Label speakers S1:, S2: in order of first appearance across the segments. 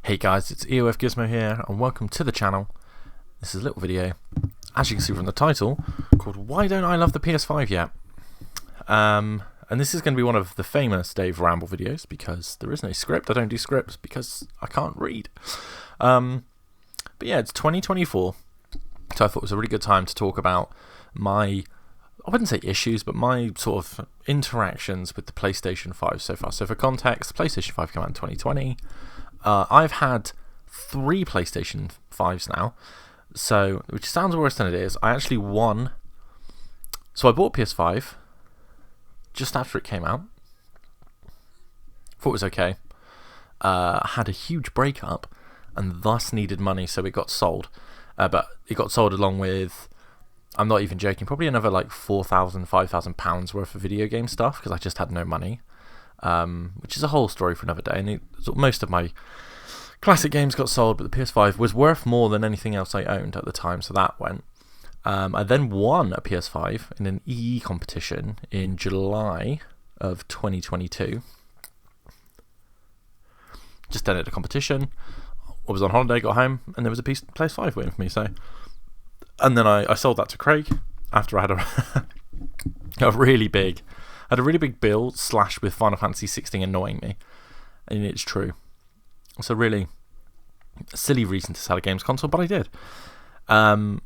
S1: Hey guys, it's EOF Gizmo here, and welcome to the channel. This is a little video, as you can see from the title, called Why Don't I Love the PS5 Yet? And this is going to be one of the famous Dave Ramble videos, because there is no script. I don't do scripts because I can't read. But yeah, it's 2024, so I thought it was a really good time to talk about my, I wouldn't say issues, but my sort of interactions with the PlayStation 5 so far. So for context, the PlayStation 5 came out in 2020. I've had 3 PlayStation 5s now, so which sounds worse than it is. I actually won. So I bought PS5 just after it came out. Thought it was okay. Had a huge breakup and thus needed money, so it got sold. But it got sold along with, I'm not even joking, probably another like £4,000, £5,000 worth of video game stuff, because I just had no money. Which is a whole story for another day. And most of my classic games got sold, but the PS5 was worth more than anything else I owned at the time, so that went. I then won a PS5 in an EE competition in July of 2022. Just entered a competition. I was on holiday, got home, and there was a PS5 waiting for me. And then I sold that to Craig after I had a really big bill slashed with Final Fantasy 16 annoying me, and it's true. So really silly reason to sell a games console, but I did. And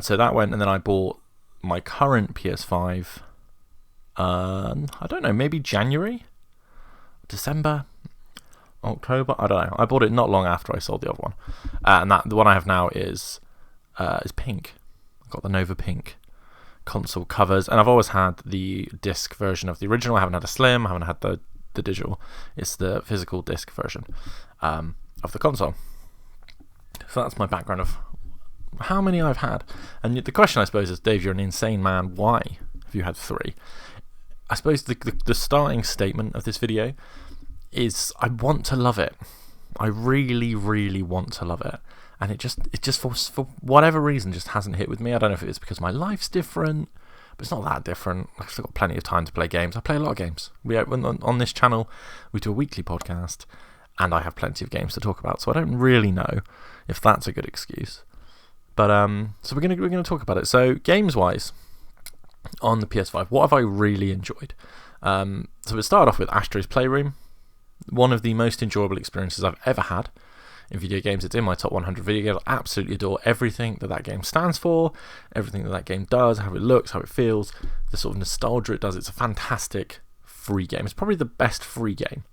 S1: so that went, and then I bought my current PS5. I don't know, maybe January, December, October. I don't know. I bought it not long after I sold the other one, and the one I have now is pink. I've got the Nova Pink console covers, and I've always had the disc version of the original. I haven't had a slim, I haven't had the digital. It's the physical disc version of the console. So that's my background of how many I've had. And the question, I suppose, is, Dave, you're an insane man, why have you had 3? I suppose the starting statement of this video is I want to love it. I really, really want to love it. And it just for whatever reason just hasn't hit with me. I don't know if it's because my life's different, but it's not that different. I've still got plenty of time to play games. I play a lot of games. On this channel, we do a weekly podcast, and I have plenty of games to talk about. So I don't really know if that's a good excuse. But so we're gonna talk about it. So games wise, on the PS5, what have I really enjoyed? So we start off with Astro's Playroom, one of the most enjoyable experiences I've ever had in video games. It's in my top 100 video games. I absolutely adore everything that game stands for, everything that game does, how it looks, how it feels, the sort of nostalgia it does. It's a fantastic free game. It's probably the best free game,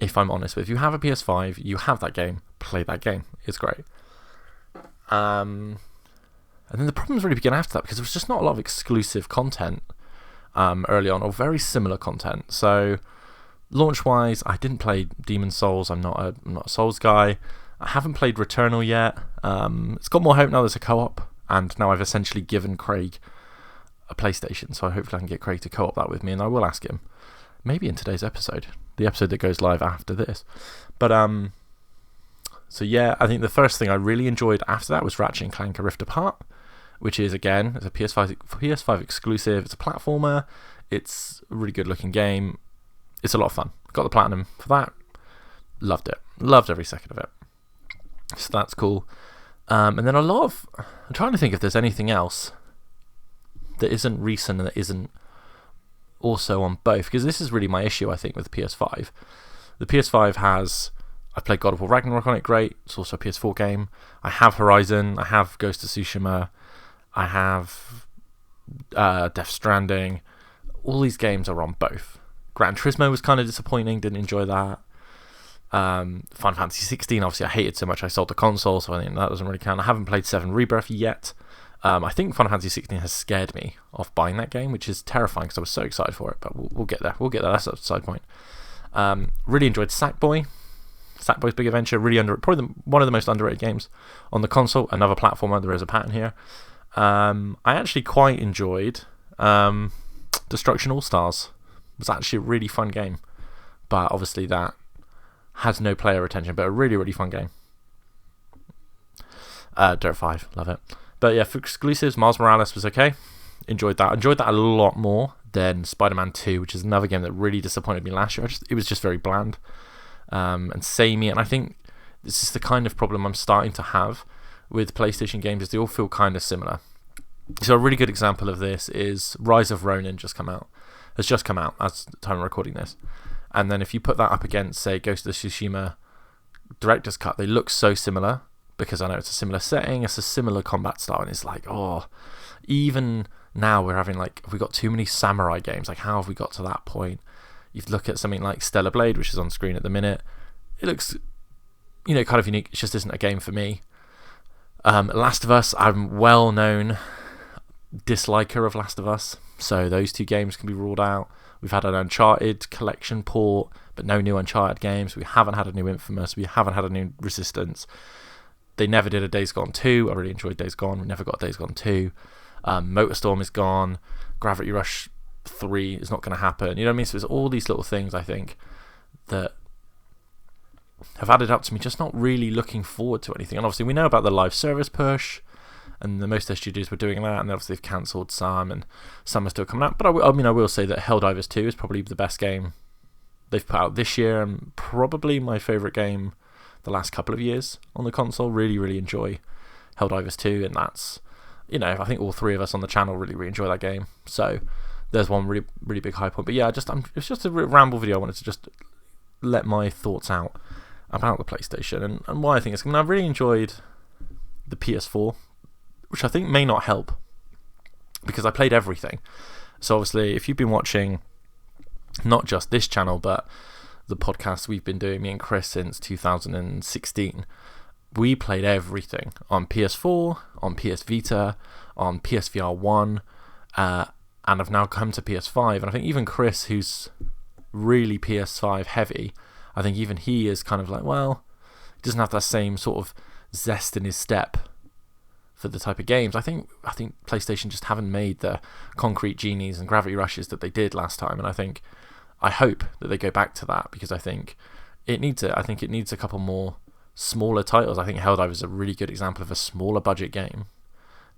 S1: if I'm honest. But if you have a PS5, you have that game, play that game. It's great. And then the problems really begin after that, because there was just not a lot of exclusive content early on, or very similar content. So launch-wise, I didn't play Demon's Souls. I'm not a Souls guy. I haven't played Returnal yet. It's got more hope now there's a co-op, and now I've essentially given Craig a PlayStation, so hopefully I can get Craig to co-op that with me, and I will ask him, maybe in today's episode, the episode that goes live after this. But so yeah, I think the first thing I really enjoyed after that was Ratchet & Clank: Rift Apart, which is, again, it's a PS5 exclusive. It's a platformer. It's a really good looking game. It's a lot of fun. Got the platinum for that. Loved it. Loved every second of it. So that's cool. And then I'm trying to think if there's anything else that isn't recent and that isn't also on both, because this is really my issue, I think, with the PS5. The PS5 has, I've played God of War Ragnarok on it, great. It's also a PS4 game. I have Horizon. I have Ghost of Tsushima. I have Death Stranding. All these games are on both. Gran Turismo was kind of disappointing, didn't enjoy that. Final Fantasy 16, obviously I hated so much I sold the console, so I think that doesn't really count. I haven't played 7 Rebirth yet. I think Final Fantasy 16 has scared me off buying that game, which is terrifying because I was so excited for it, but we'll get there. That's a side point. Really enjoyed Sackboy. Sackboy's Big Adventure, really probably one of the most underrated games on the console. Another platformer, there is a pattern here. I actually quite enjoyed Destruction All-Stars. It was actually a really fun game, but obviously that has no player retention, but a really, really fun game. Dirt 5, love it. But yeah, for exclusives, Miles Morales was okay. Enjoyed that a lot more than Spider-Man 2, which is another game that really disappointed me last year. It was just very bland and samey, and I think This is the kind of problem I'm starting to have with PlayStation games, is they all feel kind of similar. So a really good example of this is Rise of Ronin has just come out as the time of recording this. And then if you put that up against, say, Ghost of Tsushima Director's Cut, they look so similar because I know it's a similar setting, it's a similar combat style, and it's like, oh, even now we're having like, have we got too many samurai games? Like, how have we got to that point? You look at something like Stellar Blade, which is on screen at the minute. It looks, kind of unique. It just isn't a game for me. Last of Us, I'm well-known disliker of Last of Us, so those two games can be ruled out. We've had an Uncharted collection port, but no new Uncharted games. We haven't had a new Infamous. We haven't had a new Resistance. They never did a Days Gone 2. I really enjoyed Days Gone. We never got Days Gone 2. Motorstorm is gone. Gravity Rush 3 is not going to happen. You know what I mean? So there's all these little things, I think, that have added up to me just not really looking forward to anything. And obviously we know about the live service push, and most of the studios were doing that, and obviously they've cancelled some, and some are still coming out. But I will say that Helldivers 2 is probably the best game they've put out this year, and probably my favourite game the last couple of years on the console. Really, really enjoy Helldivers 2, and that's, I think all three of us on the channel really, really enjoy that game. So there's one really, really big high point. But yeah, it's just a ramble video. I wanted to just let my thoughts out about the PlayStation and why I think it's. I've really enjoyed the PS4, which I think may not help because I played everything. So obviously, if you've been watching not just this channel but the podcast we've been doing, me and Chris, since 2016, we played everything on PS4, on PS Vita, on PSVR 1, and I've now come to PS5. And I think even Chris, who's really PS5 heavy, I think even he is kind of like, well, he doesn't have that same sort of zest in his step for the type of games. I think PlayStation just haven't made the Concrete Genies and Gravity Rushes that they did last time, and I hope that they go back to that, because I think it needs it. I think it needs a couple more smaller titles. I think Helldivers is a really good example of a smaller budget game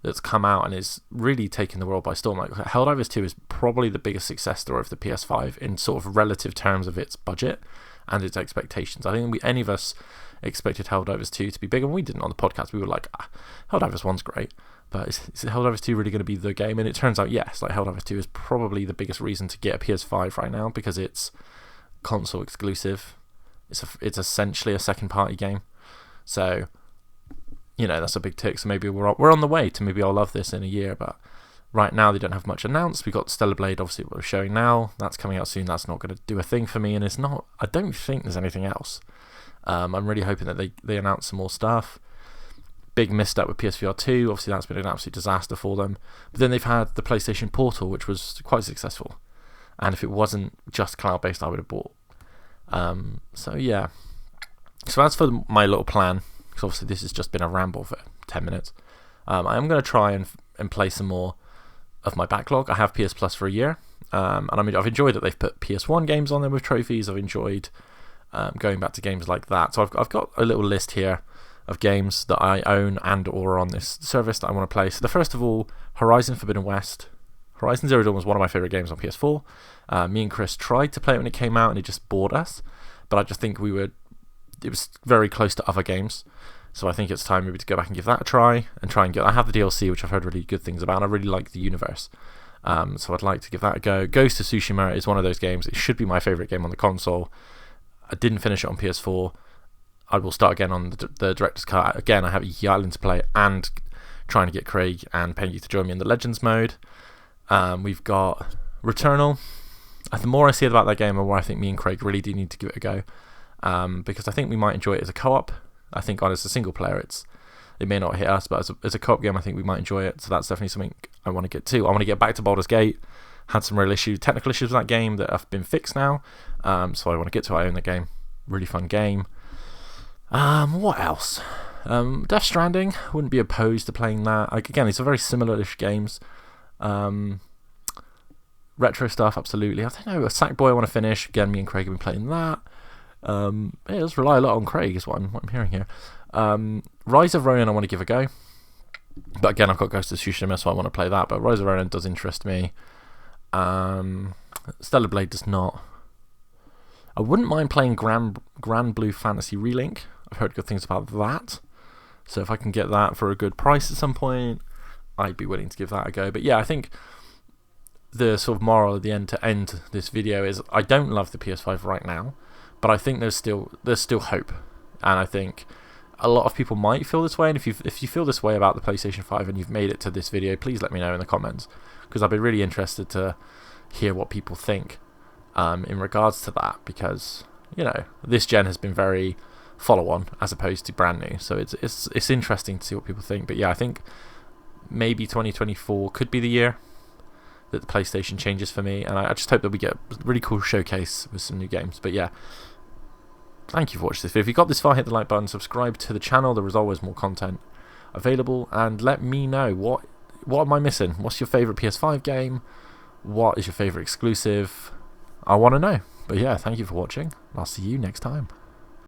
S1: that's come out and is really taking the world by storm. Like, Helldivers 2 is probably the biggest success story of the PS5 in sort of relative terms of its budget and its expectations. I think any of us expected Helldivers 2 to be big, and we didn't on the podcast. We were like, Helldivers 1's great, but is Helldivers 2 really going to be the game? And it turns out, yes, like Helldivers 2 is probably the biggest reason to get a PS5 right now, because it's console exclusive. It's essentially a second party game. So, that's a big tick. So maybe we're on the way to, maybe I'll love this in a year, but right now they don't have much announced. We got Stellar Blade, obviously, what we're showing now. That's coming out soon. That's not going to do a thing for me, and I don't think there's anything else. I'm really hoping that they announce some more stuff. Big misstep with PSVR 2. Obviously, that's been an absolute disaster for them. But then they've had the PlayStation Portal, which was quite successful. And if it wasn't just cloud-based, I would have bought. So, yeah. So as for my little plan, because obviously this has just been a ramble for 10 minutes, I am going to try and play some more of my backlog. I have PS Plus for a year. And I've enjoyed that they've put PS1 games on there with trophies. I've enjoyed going back to games like that. So I've got a little list here of games that I own and or are on this service that I want to play. So the first of all, Horizon Forbidden West. Horizon Zero Dawn was one of my favourite games on PS4. Me and Chris tried to play it when it came out and it just bored us. But I just think it was very close to other games. So I think it's time maybe to go back and give that a try and get. I have the DLC, which I've heard really good things about, and I really like the universe. So I'd like to give that a go. Ghost of Tsushima is one of those games. It should be my favourite game on the console. I didn't finish it on PS4. I will start again on the Director's Cut. Again, I have Yeti Island to play and trying to get Craig and Peggy to join me in the Legends mode. We've got Returnal. The more I see about that game, the more I think me and Craig really do need to give it a go. Because I think we might enjoy it as a co-op. I think as a single player, it may not hit us, but as a co-op game, I think we might enjoy it. So that's definitely something I want to get to. I want to get back to Baldur's Gate. Had some real technical issues with that game that have been fixed now. So I want to get to it. I own the game. Really fun game. What else? Death Stranding. Wouldn't be opposed to playing that. Again, these are very similar-ish games. Retro stuff, absolutely. I don't know. Sackboy I want to finish. Again, me and Craig have been playing that. Let's rely a lot on Craig is what I'm hearing here. Rise of Ronin I want to give a go. But again, I've got Ghost of Tsushima, so I want to play that. But Rise of Ronin does interest me. Stellar Blade does not. I wouldn't mind playing Grand Blue Fantasy Relink. I've heard good things about that. So if I can get that for a good price at some point, I'd be willing to give that a go. But yeah, I think the sort of moral at the end to end this video is I don't love the PS5 right now, but I think there's still hope, and I think a lot of people might feel this way. And if you feel this way about the PlayStation 5 and you've made it to this video, please let me know in the comments, because I'd be really interested to hear what people think in regards to that, because this gen has been very follow-on as opposed to brand new, so it's interesting to see what people think. But yeah, I think maybe 2024 could be the year that the PlayStation changes for me, and I just hope that we get a really cool showcase with some new games. But yeah, thank you for watching this video. If you got this far, hit the like button, subscribe to the channel. There is always more content available, and let me know what am I missing. What's your favourite PS5 game? What is your favourite exclusive? I want to know. But yeah, thank you for watching. I'll see you next time.